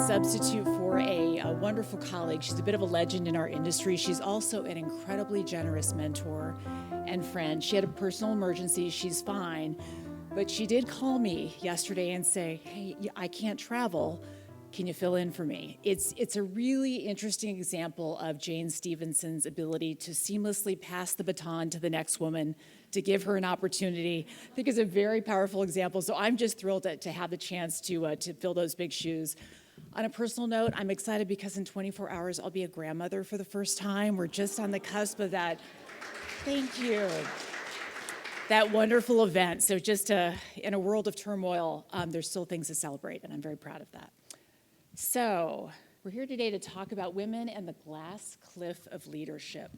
substitute for a wonderful colleague. She's a bit of a legend in our industry. She's also an incredibly generous mentor and friend. She had a personal emergency. She's fine. But she did call me yesterday and say, hey, I can't travel. Can you fill in for me? It's a really interesting example of Jane Stevenson's ability to seamlessly pass the baton to the next woman, to give her an opportunity. I think it's a very powerful example. So I'm just thrilled to have the chance to fill those big shoes. On a personal note, I'm excited because in 24 hours, I'll be a grandmother for the first time. We're just on the cusp of that. Thank you. That wonderful event. So just in a world of turmoil, there's still things to celebrate, and I'm very proud of that. So we're here today to talk about women and the glass cliff of leadership.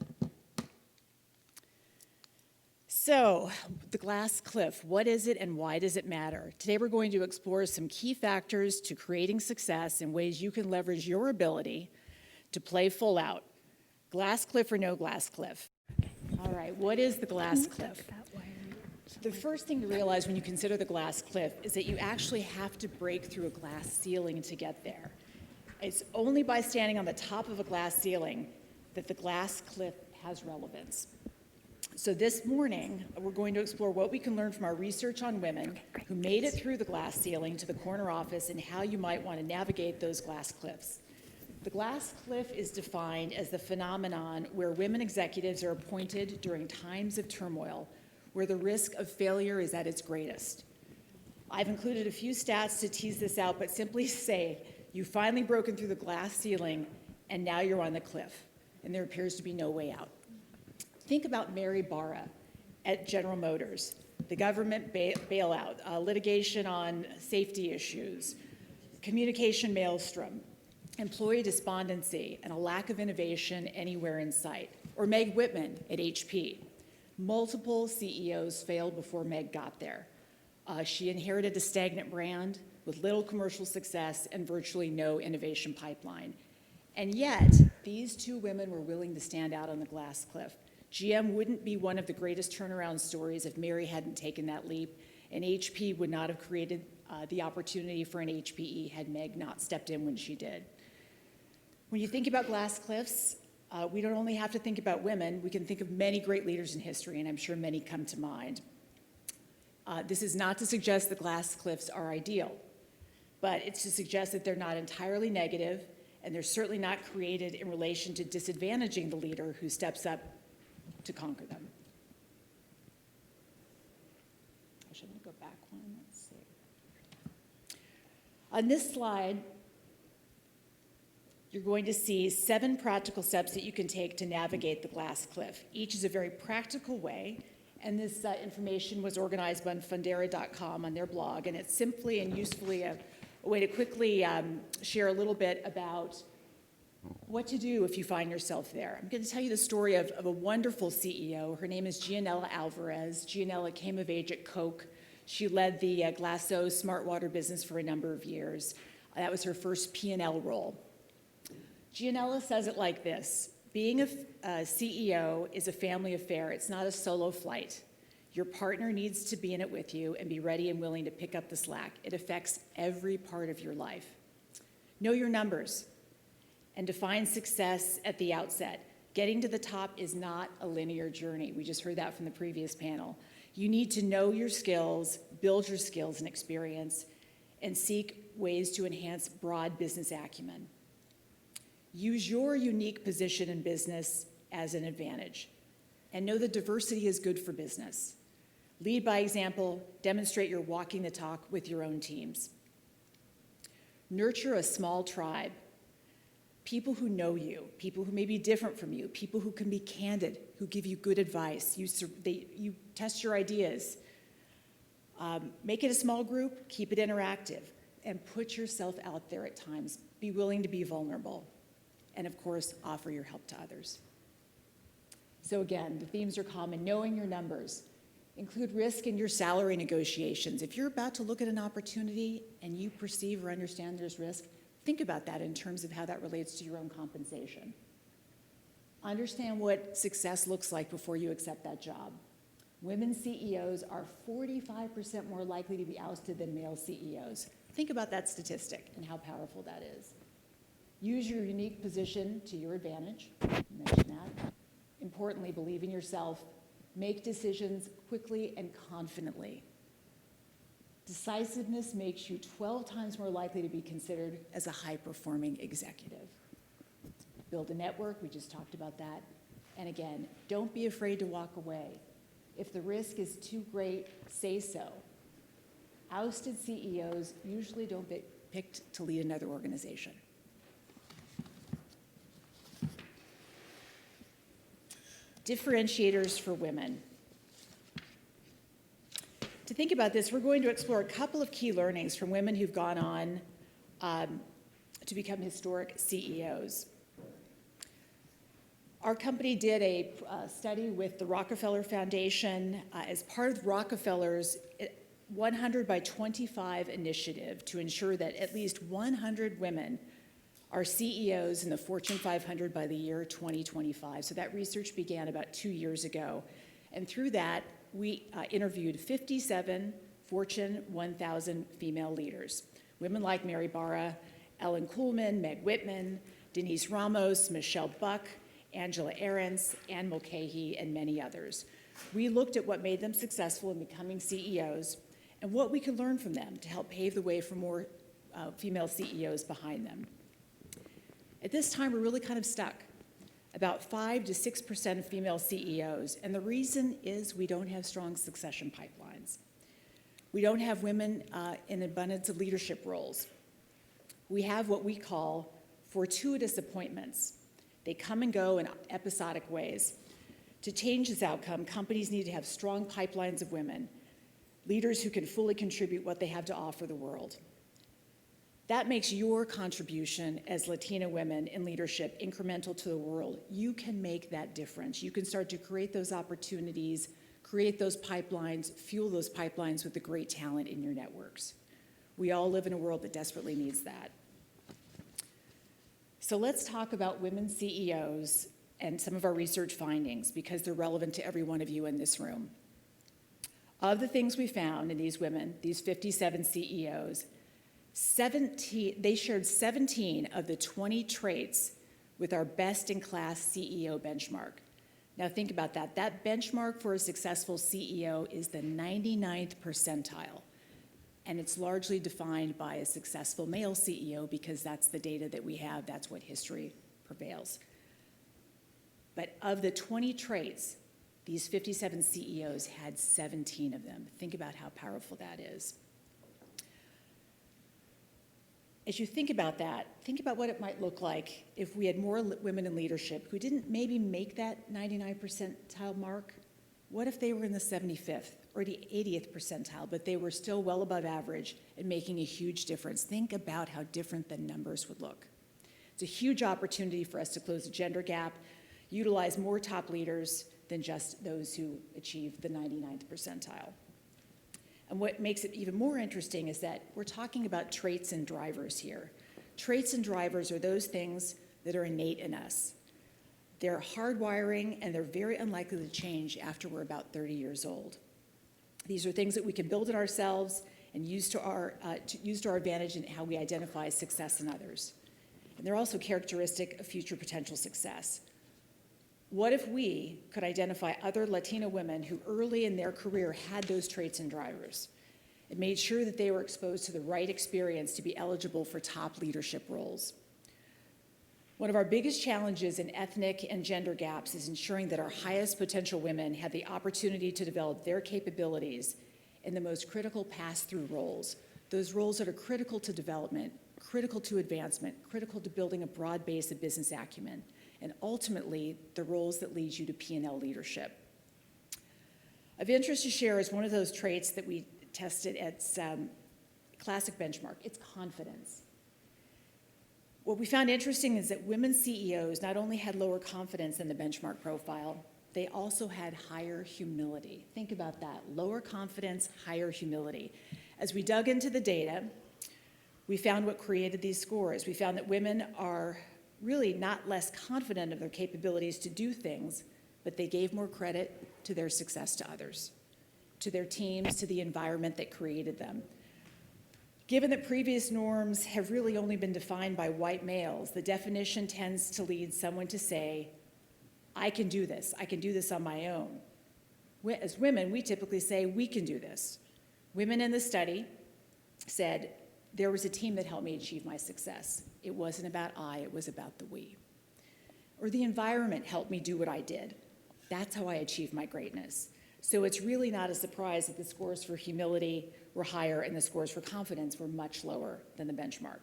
So the glass cliff, what is it and why does it matter? Today we're going to explore some key factors to creating success and ways you can leverage your ability to play full out. Glass cliff or no glass cliff? All right, what is the glass cliff? The first thing to realize when you consider the glass cliff is that you actually have to break through a glass ceiling to get there. It's only by standing on the top of a glass ceiling that the glass cliff has relevance. So this morning, we're going to explore what we can learn from our research on women who made it through the glass ceiling to the corner office and how you might want to navigate those glass cliffs. The glass cliff is defined as the phenomenon where women executives are appointed during times of turmoil, where the risk of failure is at its greatest. I've included a few stats to tease this out, but simply say you've finally broken through the glass ceiling and now you're on the cliff, and there appears to be no way out. Think about Mary Barra at General Motors, the government bailout, litigation on safety issues, communication maelstrom, employee despondency, and a lack of innovation anywhere in sight. Or Meg Whitman at HP. Multiple CEOs failed before Meg got there. She inherited a stagnant brand with little commercial success and virtually no innovation pipeline. And yet, these two women were willing to stand out on the glass cliff. GM wouldn't be one of the greatest turnaround stories if Mary hadn't taken that leap, and HP would not have created the opportunity for an HPE had Meg not stepped in when she did. When you think about glass cliffs, we don't only have to think about women, we can think of many great leaders in history, and I'm sure many come to mind. This is not to suggest that glass cliffs are ideal, but it's to suggest that they're not entirely negative, and they're certainly not created in relation to disadvantaging the leader who steps up to conquer them. I should go back one, let's see. On this slide, you're going to see 7 practical steps that you can take to navigate the glass cliff. Each is a very practical way, and this information was organized on Fundera.com on their blog, and it's simply and usefully a way to quickly share a little bit about what to do if you find yourself there. I'm going to tell you the story of a wonderful CEO. Her name is Gianella Alvarez. Gianella came of age at Coke. She led the Glasso smart water business for a number of years. That was her first P&L role. Gianella says it like this: being a CEO is a family affair. It's not a solo flight. Your partner needs to be in it with you and be ready and willing to pick up the slack. It affects every part of your life. Know your numbers and define success at the outset. Getting to the top is not a linear journey. We just heard that from the previous panel. You need to know your skills, build your skills and experience, and seek ways to enhance broad business acumen. Use your unique position in business as an advantage, and know that diversity is good for business. Lead by example, demonstrate you're walking the talk with your own teams. Nurture a small tribe. People who know you, people who may be different from you, people who can be candid, who give you good advice. You test your ideas. Make it a small group, keep it interactive, and put yourself out there at times. Be willing to be vulnerable. And of course, offer your help to others. So again, the themes are common. Knowing your numbers. Include risk in your salary negotiations. If you're about to look at an opportunity and you perceive or understand there's risk, think about that in terms of how that relates to your own compensation. Understand what success looks like before you accept that job. Women CEOs are 45% more likely to be ousted than male CEOs. Think about that statistic and how powerful that is. Use your unique position to your advantage. I mentioned that. Importantly, believe in yourself. Make decisions quickly and confidently. Decisiveness makes you 12 times more likely to be considered as a high-performing executive. Build a network, we just talked about that. And again, don't be afraid to walk away. If the risk is too great, say so. Ousted CEOs usually don't get picked to lead another organization. Differentiators for women. To think about this, we're going to explore a couple of key learnings from women who've gone on to become historic CEOs. Our company did a study with the Rockefeller Foundation as part of Rockefeller's 100 by 25 initiative to ensure that at least 100 women are CEOs in the Fortune 500 by the year 2025. So that research began about 2 years ago. And through that, we interviewed 57 Fortune 1000 female leaders. Women like Mary Barra, Ellen Kuhlman, Meg Whitman, Denise Ramos, Michelle Buck, Angela Ahrens, Ann Mulcahy, and many others. We looked at what made them successful in becoming CEOs and what we could learn from them to help pave the way for more female CEOs behind them. At this time, we're really kind of stuck. About 5 to 6% of female CEOs, and the reason is we don't have strong succession pipelines. We don't have women in abundance of leadership roles. We have what we call fortuitous appointments. They come and go in episodic ways. To change this outcome, companies need to have strong pipelines of women, leaders who can fully contribute what they have to offer the world. That makes your contribution as Latina women in leadership incremental to the world. You can make that difference. You can start to create those opportunities, create those pipelines, fuel those pipelines with the great talent in your networks. We all live in a world that desperately needs that. So let's talk about women CEOs and some of our research findings because they're relevant to every one of you in this room. Of the things we found in these women, these 57 CEOs, they shared 17 of the 20 traits with our best-in-class CEO benchmark. Now think about that. That benchmark for a successful CEO is the 99th percentile, and it's largely defined by a successful male CEO because that's the data that we have, that's what history prevails. But of the 20 traits, these 57 CEOs had 17 of them. Think about how powerful that is. As you think about that, think about what it might look like if we had more women in leadership who didn't maybe make that 99th percentile mark. What if they were in the 75th or the 80th percentile, but they were still well above average and making a huge difference? Think about how different the numbers would look. It's a huge opportunity for us to close the gender gap, utilize more top leaders than just those who achieve the 99th percentile. And what makes it even more interesting is that we're talking about traits and drivers here. Traits and drivers are those things that are innate in us. They're hardwiring, and they're very unlikely to change after we're about 30 years old. These are things that we can build in ourselves and use to our advantage in how we identify success in others. And they're also characteristic of future potential success. What if we could identify other Latina women who early in their career had those traits and drivers and made sure that they were exposed to the right experience to be eligible for top leadership roles? One of our biggest challenges in ethnic and gender gaps is ensuring that our highest potential women have the opportunity to develop their capabilities in the most critical pass-through roles, those roles that are critical to development, critical to advancement, critical to building a broad base of business acumen, and ultimately the roles that lead you to P&L leadership. Of interest to share is one of those traits that we tested at classic benchmark. It's confidence. What we found interesting is that women CEOs not only had lower confidence in the benchmark profile, they also had higher humility. Think about that, lower confidence, higher humility. As we dug into the data, we found what created these scores. We found that women are really not less confident of their capabilities to do things, but they gave more credit to their success to others, to their teams, to the environment that created them. Given that previous norms have really only been defined by white males, the definition tends to lead someone to say, I can do this on my own. As women, we typically say, we can do this. Women in the study said, there was a team that helped me achieve my success. It wasn't about I, it was about the we. Or the environment helped me do what I did. That's how I achieved my greatness. So it's really not a surprise that the scores for humility were higher and the scores for confidence were much lower than the benchmark.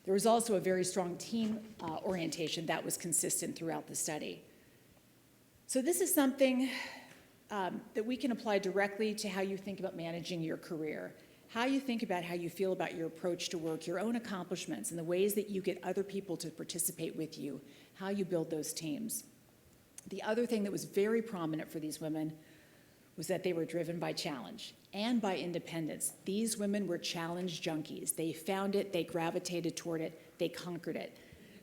There was also a very strong team orientation that was consistent throughout the study. So this is something that we can apply directly to how you think about managing your career, how you think about how you feel about your approach to work, your own accomplishments, and the ways that you get other people to participate with you, how you build those teams. The other thing that was very prominent for these women was that they were driven by challenge and by independence. These women were challenge junkies. They found it, they gravitated toward it, they conquered it.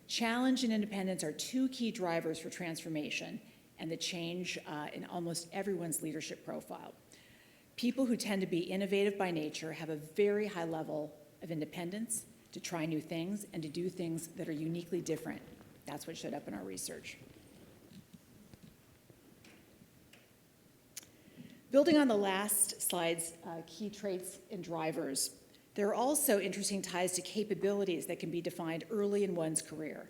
Challenge and independence are two key drivers for transformation and the change in almost everyone's leadership profile. People who tend to be innovative by nature have a very high level of independence to try new things and to do things that are uniquely different. That's what showed up in our research. Building on the last slide's key traits and drivers, there are also interesting ties to capabilities that can be defined early in one's career.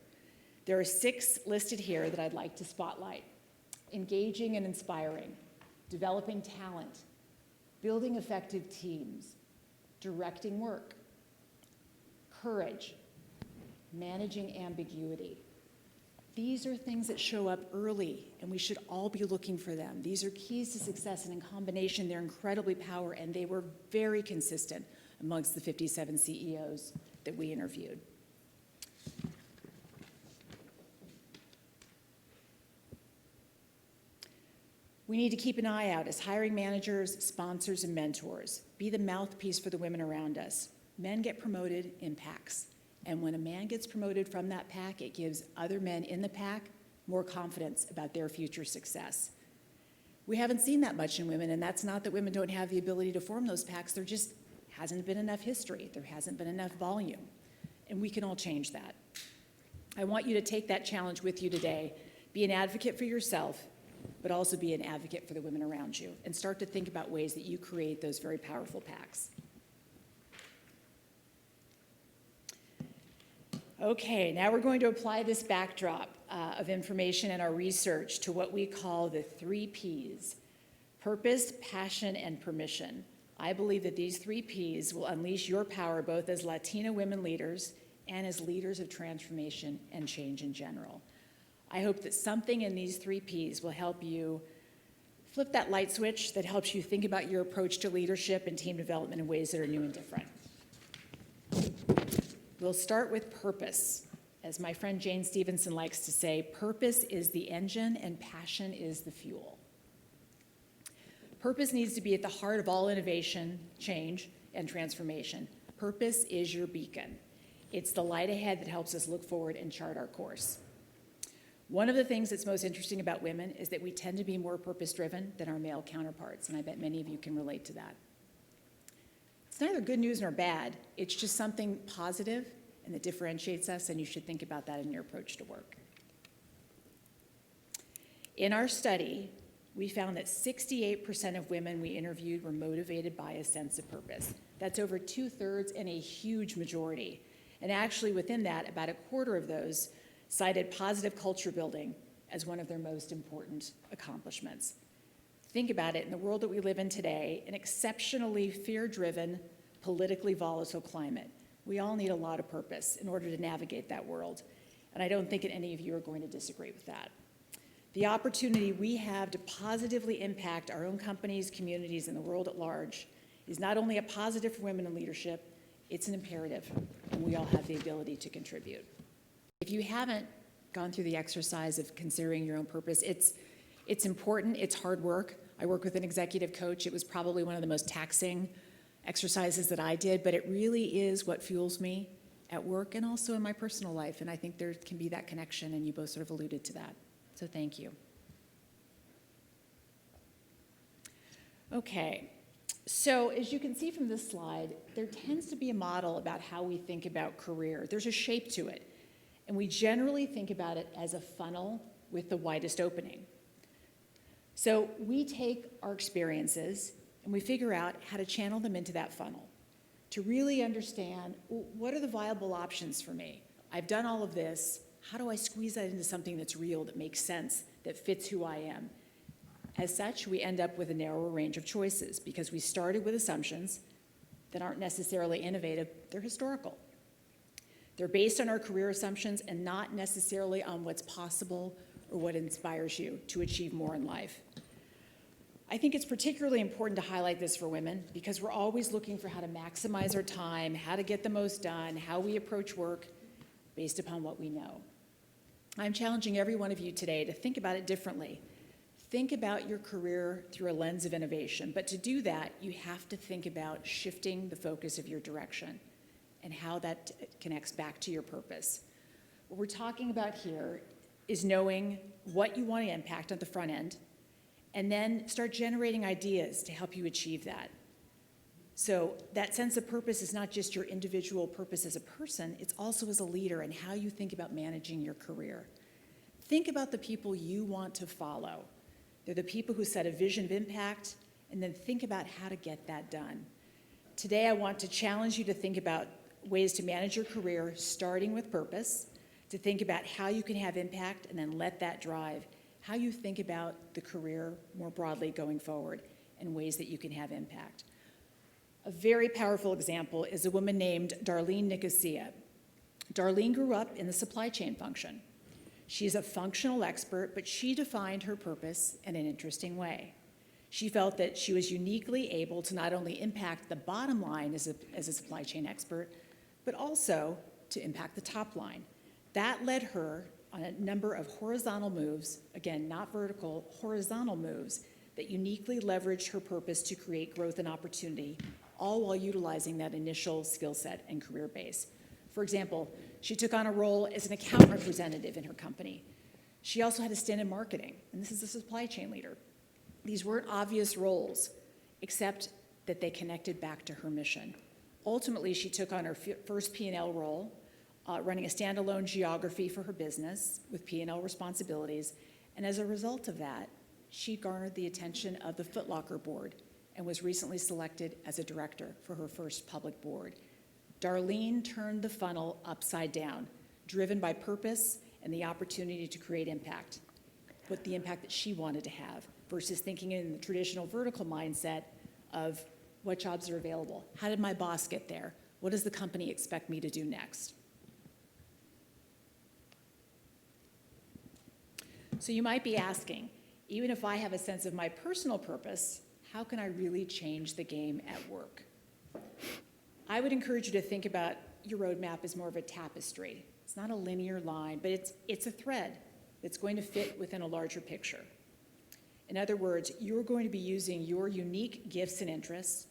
There are 6 listed here that I'd like to spotlight: engaging and inspiring, developing talent, building effective teams, directing work, courage, managing ambiguity. These are things that show up early, and we should all be looking for them. These are keys to success, and in combination, they're incredibly powerful, and they were very consistent amongst the 57 CEOs that we interviewed. We need to keep an eye out as hiring managers, sponsors, and mentors. Be the mouthpiece for the women around us. Men get promoted in packs. And when a man gets promoted from that pack, it gives other men in the pack more confidence about their future success. We haven't seen that much in women, and that's not that women don't have the ability to form those packs. There just hasn't been enough history. There hasn't been enough volume. And we can all change that. I want you to take that challenge with you today. Be an advocate for yourself, but also be an advocate for the women around you, and start to think about ways that you create those very powerful packs. Okay, now we're going to apply this backdrop of information and our research to what we call the 3 Ps: purpose, passion, and permission. I believe that these 3 Ps will unleash your power both as Latina women leaders and as leaders of transformation and change in general. I hope that something in these 3 Ps will help you flip that light switch that helps you think about your approach to leadership and team development in ways that are new and different. We'll start with purpose. As my friend Jane Stevenson likes to say, purpose is the engine and passion is the fuel. Purpose needs to be at the heart of all innovation, change, and transformation. Purpose is your beacon. It's the light ahead that helps us look forward and chart our course. One of the things that's most interesting about women is that we tend to be more purpose-driven than our male counterparts, and I bet many of you can relate to that. It's neither good news nor bad. It's just something positive and that differentiates us, and you should think about that in your approach to work. In our study, we found that 68% of women we interviewed were motivated by a sense of purpose. That's over 2/3 and a huge majority. And actually within that, about a quarter of those cited positive culture building as one of their most important accomplishments. Think about it, in the world that we live in today, an exceptionally fear-driven, politically volatile climate, we all need a lot of purpose in order to navigate that world. And I don't think that any of you are going to disagree with that. The opportunity we have to positively impact our own companies, communities, and the world at large is not only a positive for women in leadership, it's an imperative, and we all have the ability to contribute. If you haven't gone through the exercise of considering your own purpose, it's important, it's hard work. I work with an executive coach. It was probably one of the most taxing exercises that I did, but it really is what fuels me at work and also in my personal life, and I think there can be that connection, and you both sort of alluded to that. So thank you. Okay, So as you can see from this slide, there tends to be a model about how we think about career. There's a shape to it, and we generally think about it as a funnel with the widest opening. So we take our experiences and we figure out how to channel them into that funnel to really understand, well, what are the viable options for me? I've done all of this. How do I squeeze that into something that's real, that makes sense, that fits who I am? As such, we end up with a narrower range of choices because we started with assumptions that aren't necessarily innovative, they're historical. They're based on our career assumptions and not necessarily on what's possible or what inspires you to achieve more in life. I think it's particularly important to highlight this for women because we're always looking for how to maximize our time, how to get the most done, how we approach work based upon what we know. I'm challenging every one of you today to think about it differently. Think about your career through a lens of innovation, but to do that, you have to think about shifting the focus of your direction and how that connects back to your purpose. What we're talking about here is knowing what you want to impact on the front end, and then start generating ideas to help you achieve that. So that sense of purpose is not just your individual purpose as a person, it's also as a leader and how you think about managing your career. Think about the people you want to follow. They're the people who set a vision of impact, and then think about how to get that done. Today, I want to challenge you to think about ways to manage your career, starting with purpose, to think about how you can have impact, and then let that drive how you think about the career more broadly going forward and ways that you can have impact. A very powerful example is a woman named Darlene Nicosia. Darlene grew up in the supply chain function. She's a functional expert, but she defined her purpose in an interesting way. She felt that she was uniquely able to not only impact the bottom line as a supply chain expert, but also to impact the top line. That led her on a number of horizontal moves, again, not vertical, horizontal moves, that uniquely leveraged her purpose to create growth and opportunity, all while utilizing that initial skill set and career base. For example, she took on a role as an account representative in her company. She also had a stint in marketing, and this is a supply chain leader. These weren't obvious roles, except that they connected back to her mission. Ultimately, she took on her first P&L role, running a standalone geography for her business with P&L responsibilities, and as a result of that, she garnered the attention of the Foot Locker board and was recently selected as a director for her first public board. Darlene turned the funnel upside down, driven by purpose and the opportunity to create impact, but the impact that she wanted to have, versus thinking in the traditional vertical mindset of what jobs are available, how did my boss get there, what does the company expect me to do next? So you might be asking, even if I have a sense of my personal purpose, how can I really change the game at work? I would encourage you to think about your roadmap as more of a tapestry. It's not a linear line, but it's a thread that's going to fit within a larger picture. In other words, you're going to be using your unique gifts and interests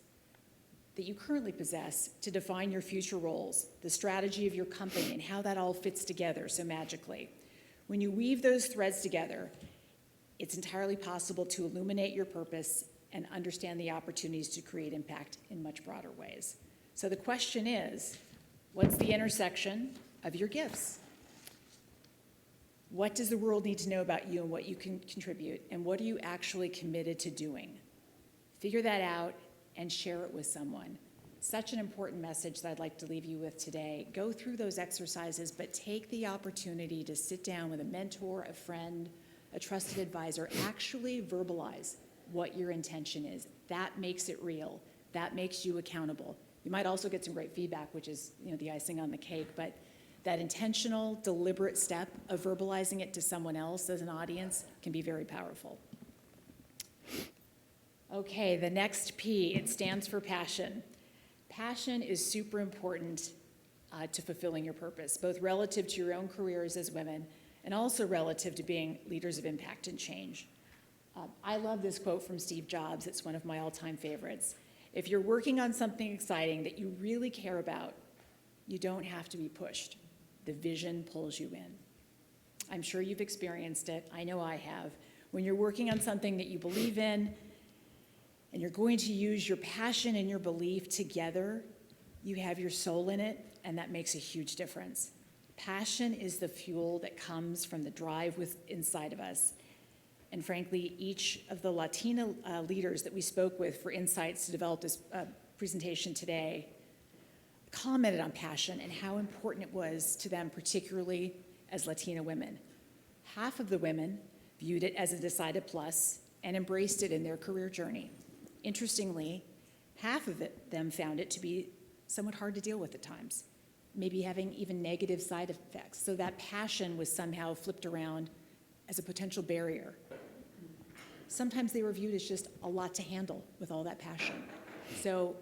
that you currently possess to define your future roles, the strategy of your company, and how that all fits together so magically. When you weave those threads together, it's entirely possible to illuminate your purpose and understand the opportunities to create impact in much broader ways. So the question is, what's the intersection of your gifts? What does the world need to know about you and what you can contribute, and what are you actually committed to doing? Figure that out and share it with someone. Such an important message that I'd like to leave you with today. Go through those exercises, but take the opportunity to sit down with a mentor, a friend, a trusted advisor. Actually verbalize what your intention is. That makes it real. That makes you accountable. You might also get some great feedback, which is, the icing on the cake, but that intentional, deliberate step of verbalizing it to someone else as an audience can be very powerful. Okay, the next P, it stands for passion. Passion is super important to fulfilling your purpose, both relative to your own careers as women and also relative to being leaders of impact and change. I love this quote from Steve Jobs. It's one of my all-time favorites. If you're working on something exciting that you really care about, you don't have to be pushed. The vision pulls you in. I'm sure you've experienced it. I know I have. When you're working on something that you believe in, and you're going to use your passion and your belief together, you have your soul in it, and that makes a huge difference. Passion is the fuel that comes from the drive inside of us. And frankly, each of the Latina leaders that we spoke with for insights to develop this presentation today commented on passion and how important it was to them, particularly as Latina women. Half of the women viewed it as a decided plus and embraced it in their career journey. Interestingly, half of them found it to be somewhat hard to deal with at times, maybe having even negative side effects. So that passion was somehow flipped around as a potential barrier. Sometimes they were viewed as just a lot to handle with all that passion. So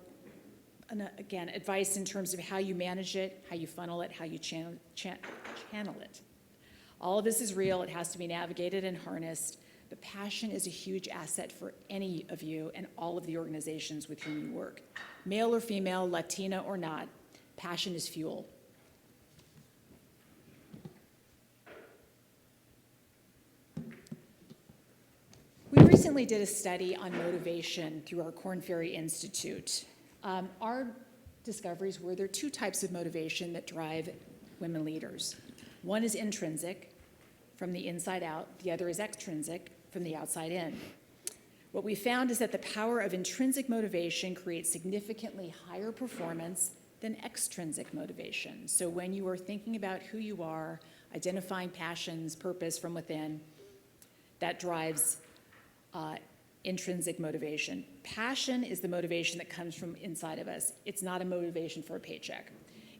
again, advice in terms of how you manage it, how you funnel it, how you channel it. All of this is real. It has to be navigated and harnessed. But passion is a huge asset for any of you and all of the organizations with whom you work. Male or female, Latina or not, passion is fuel. We recently did a study on motivation through our Korn Ferry Institute. Our discoveries were there are two types of motivation that drive women leaders. One is intrinsic, from the inside out. The other is extrinsic, from the outside in. What we found is that the power of intrinsic motivation creates significantly higher performance than extrinsic motivation. So when you are thinking about who you are, identifying passions, purpose from within, that drives intrinsic motivation. Passion is the motivation that comes from inside of us. It's not a motivation for a paycheck.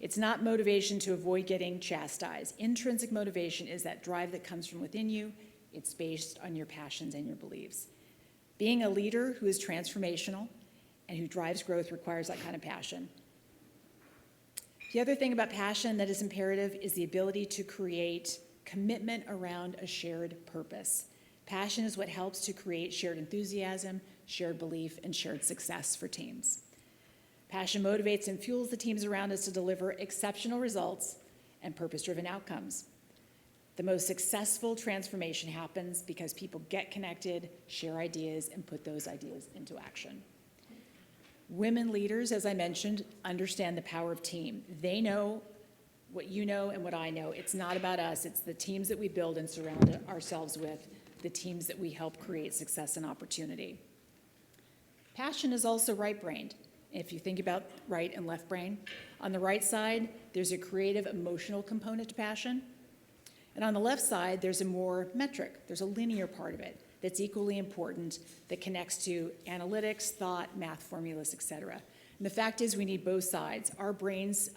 It's not motivation to avoid getting chastised. Intrinsic motivation is that drive that comes from within you. It's based on your passions and your beliefs. Being a leader who is transformational and who drives growth requires that kind of passion. The other thing about passion that is imperative is the ability to create commitment around a shared purpose. Passion is what helps to create shared enthusiasm, shared belief, and shared success for teams. Passion motivates and fuels the teams around us to deliver exceptional results and purpose-driven outcomes. The most successful transformation happens because people get connected, share ideas, and put those ideas into action. Women leaders, as I mentioned, understand the power of team. They know what you know and what I know. It's not about us. It's the teams that we build and surround ourselves with, the teams that we help create success and opportunity. Passion is also right-brained. If you think about right and left brain, on the right side, there's a creative, emotional component to passion. And on the left side, there's a more metric. There's a linear part of it that's equally important that connects to analytics, thought, math formulas, et cetera. And the fact is we need both sides. Our brains,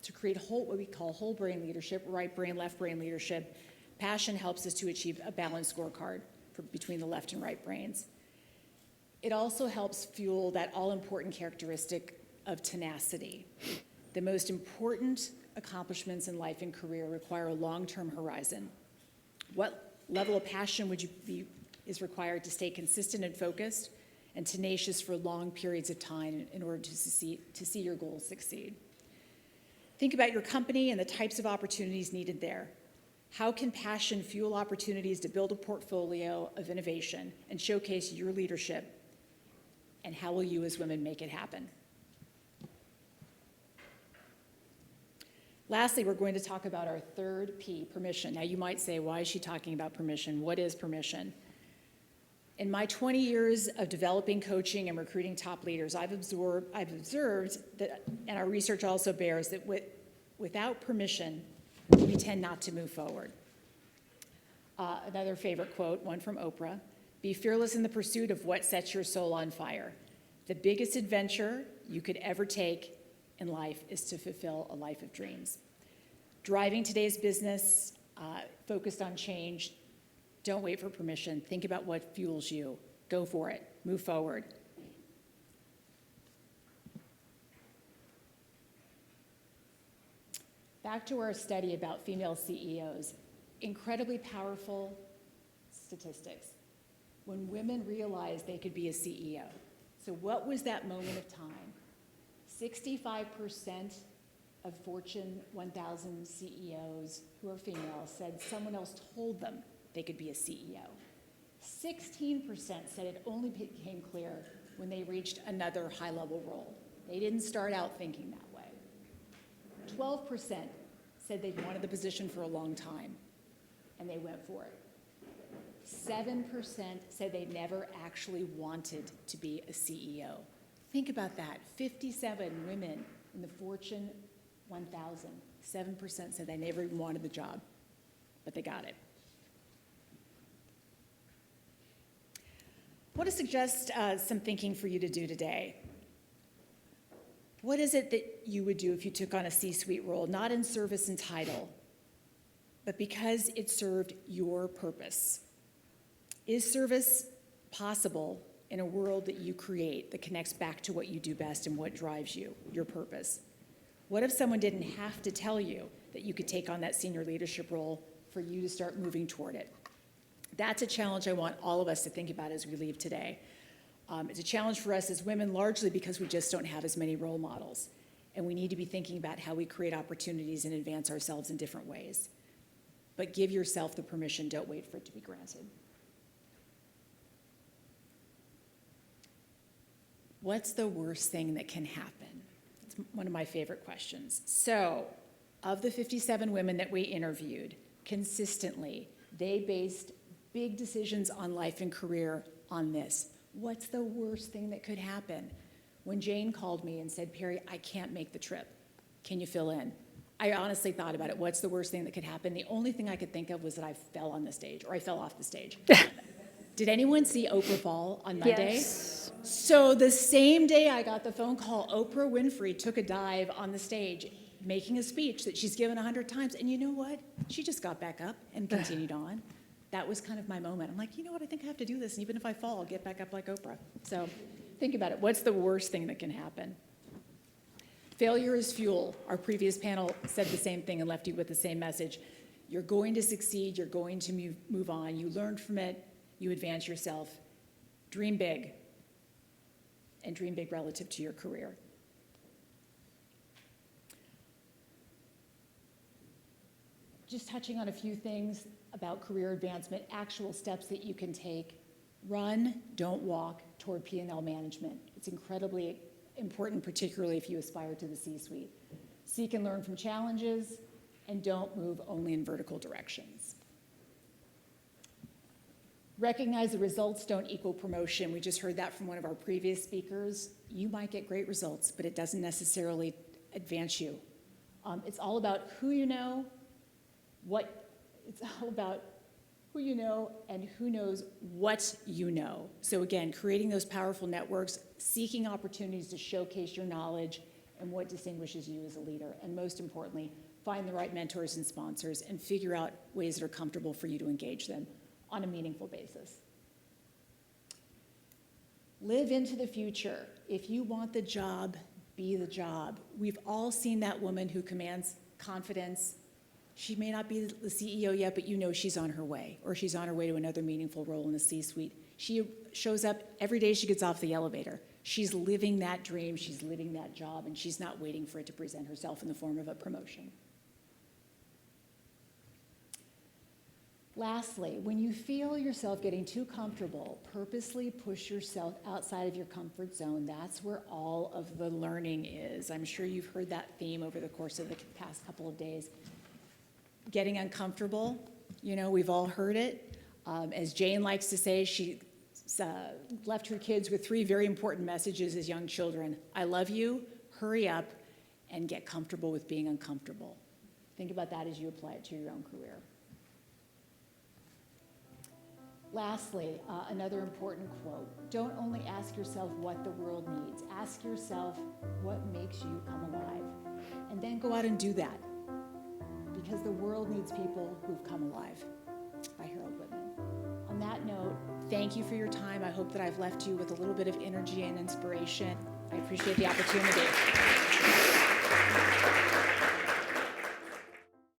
to create what we call whole brain leadership, right brain, left brain leadership, passion helps us to achieve a balanced scorecard between the left and right brains. It also helps fuel that all-important characteristic of tenacity. The most important accomplishments in life and career require a long-term horizon. What level of passion is required to stay consistent and focused and tenacious for long periods of time in order to see your goals succeed? Think about your company and the types of opportunities needed there. How can passion fuel opportunities to build a portfolio of innovation and showcase your leadership? And how will you as women make it happen? Lastly, we're going to talk about our third P, permission. Now you might say, why is she talking about permission? What is permission? In my 20 years of developing, coaching, and recruiting top leaders, I've observed that, and our research also bears, that without permission, we tend not to move forward. Another favorite quote, one from Oprah: "Be fearless in the pursuit of what sets your soul on fire. The biggest adventure you could ever take in life is to fulfill a life of dreams." Driving today's business, focused on change, don't wait for permission. Think about what fuels you. Go for it. Move forward. Back to our study about female CEOs. Incredibly powerful statistics. When women realized they could be a CEO. So what was that moment of time? 65% of Fortune 1000 CEOs who are female said someone else told them they could be a CEO. 16% said it only became clear when they reached another high-level role. They didn't start out thinking that way. 12% said they'd wanted the position for a long time, and they went for it. 7% said they never actually wanted to be a CEO. Think about that. 57 women in the Fortune 1000. 7% said they never even wanted the job, but they got it. I want to suggest some thinking for you to do today. What is it that you would do if you took on a C-suite role, not in service and title, but because it served your purpose? Is service possible in a world that you create that connects back to what you do best and what drives you, your purpose? What if someone didn't have to tell you that you could take on that senior leadership role for you to start moving toward it? That's a challenge I want all of us to think about as we leave today. It's a challenge for us as women, largely because we just don't have as many role models. And we need to be thinking about how we create opportunities and advance ourselves in different ways. But give yourself the permission, don't wait for it to be granted. What's the worst thing that can happen? It's one of my favorite questions. So, of the 57 women that we interviewed, consistently, they based big decisions on life and career on this. What's the worst thing that could happen? When Jane called me and said, Perry, I can't make the trip. Can you fill in? I honestly thought about it. What's the worst thing that could happen? The only thing I could think of was that I fell on the stage, or I fell off the stage. Did anyone see Oprah fall on Monday? Yes. So the same day I got the phone call, Oprah Winfrey took a dive on the stage, making a speech that she's given 100 times. And you know what? She just got back up and continued on. That was kind of my moment. I'm like, you know what? I think I have to do this. And even if I fall, I'll get back up like Oprah. So think about it. What's the worst thing that can happen? Failure is fuel. Our previous panel said the same thing and left you with the same message. You're going to succeed. You're going to move on. You learn from it. You advance yourself. Dream big. And dream big relative to your career. Just touching on a few things about career advancement, actual steps that you can take. Run, don't walk, toward P&L management. It's incredibly important, particularly if you aspire to the C-suite. Seek and learn from challenges, and don't move only in vertical directions. Recognize the results don't equal promotion. We just heard that from one of our previous speakers. You might get great results, but it doesn't necessarily advance you. It's all about who you know, it's all about who you know and who knows what you know. So again, creating those powerful networks, seeking opportunities to showcase your knowledge and what distinguishes you as a leader. And most importantly, find the right mentors and sponsors and figure out ways that are comfortable for you to engage them on a meaningful basis. Live into the future. If you want the job, be the job. We've all seen that woman who commands confidence. She may not be the CEO yet, but you know she's on her way, or she's on her way to another meaningful role in the C-suite. She shows up every day she gets off the elevator. She's living that dream, she's living that job, and she's not waiting for it to present herself in the form of a promotion. Lastly, when you feel yourself getting too comfortable, purposely push yourself outside of your comfort zone. That's where all of the learning is. I'm sure you've heard that theme over the course of the past couple of days. Getting uncomfortable, you know, we've all heard it. As Jane likes to say, she left her kids with 3 very important messages as young children. I love you, hurry up, and get comfortable with being uncomfortable. Think about that as you apply it to your own career. Lastly, another important quote. Don't only ask yourself what the world needs. Ask yourself what makes you come alive. And then go out and do that. Because the world needs people who've come alive. By Harold Whitman. On that note, thank you for your time. I hope that I've left you with a little bit of energy and inspiration. I appreciate the opportunity.